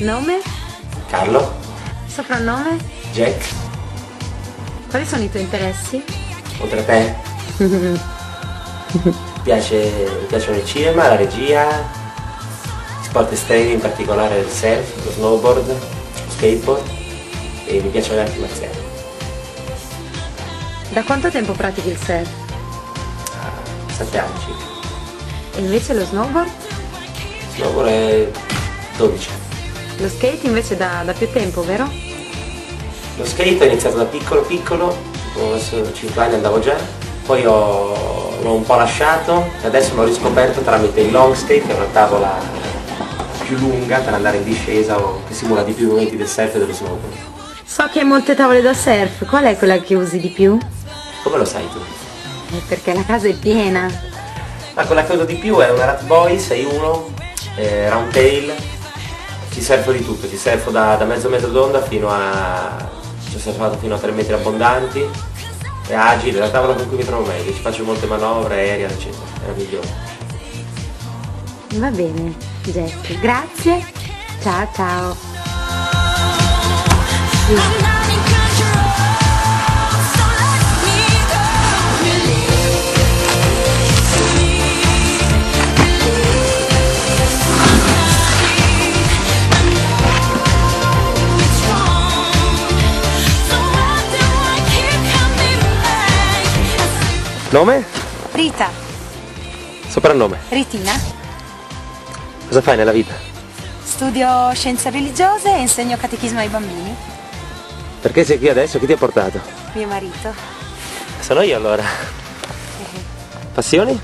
Nome? Carlo. Soprannome? Jack. Quali sono i tuoi interessi? Oltre a te? Mi piacciono il cinema, la regia, sport estremi, in particolare il surf, lo snowboard, lo skateboard e mi piacciono le arti marziali. Da quanto tempo pratichi il surf? 7 anni circa. E invece lo snowboard? Snowboard è 12. Lo skate invece da più tempo, vero? Lo skate ho iniziato da piccolo, verso 5 anni andavo già, poi l'ho un po' lasciato e adesso l'ho riscoperto tramite il long skate, che è una tavola più lunga per andare in discesa o che simula di più i movimenti del surf e dello snowboard. So che hai molte tavole da surf, qual è quella che usi di più? Come lo sai tu? Perché la casa è piena. Ma quella che uso di più è una Rat Boy 6.1, round tail, ti surfo di tutto, ti surfo da mezzo metro d'onda fino a... ci ho surfato fino a 3 metri abbondanti, è agile, è la tavola con cui mi trovo meglio, ci faccio molte manovre, aeree, eccetera, è la migliore. Va bene, Jack, grazie, ciao ciao. Sì. Nome? Rita. Soprannome? Ritina. Cosa fai nella vita? Studio scienze religiose e insegno catechismo ai bambini. Perché sei qui adesso? Chi ti ha portato? Mio marito. Sono io allora. Passioni?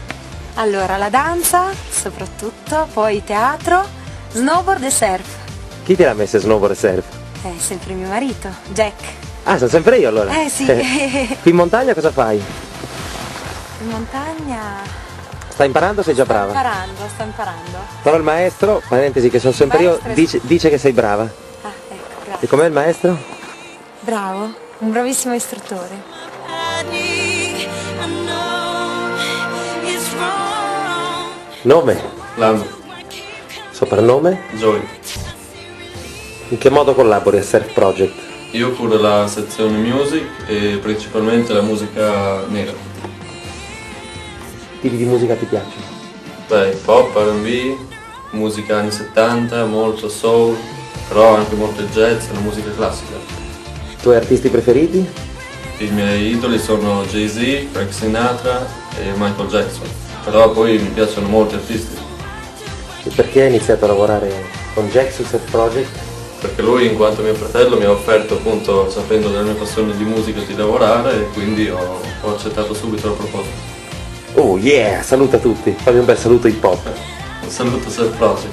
Allora, la danza, soprattutto, poi teatro, snowboard e surf. Chi ti ha messo snowboard e surf? È sempre mio marito, Jack. Ah, sono sempre io allora? Sì. Qui in montagna cosa fai? In montagna... Stai imparando o sei già brava? Sto imparando. Però il maestro, parentesi che sono sempre io, dice che sei brava. Ah, ecco, grazie. E com'è il maestro? Bravo, un bravissimo istruttore. Nome? Lando. Soprannome? Joy. In che modo collabori a Surf Project? Io curo la sezione music e principalmente la musica nera. Tipi di musica ti piacciono? Beh, pop, R&B, musica anni 70, molto soul, però anche molto jazz e la musica classica. I tuoi artisti preferiti? I miei idoli sono Jay-Z, Frank Sinatra e Michael Jackson, però poi mi piacciono molti artisti. E perché hai iniziato a lavorare con Jack sul Surf Project? Perché lui, in quanto mio fratello, mi ha offerto, appunto, sapendo della mia passione di musica, di lavorare e quindi ho accettato subito la proposta. Oh yeah, saluta tutti, fammi un bel saluto hip hop. Un saluto Surf Project.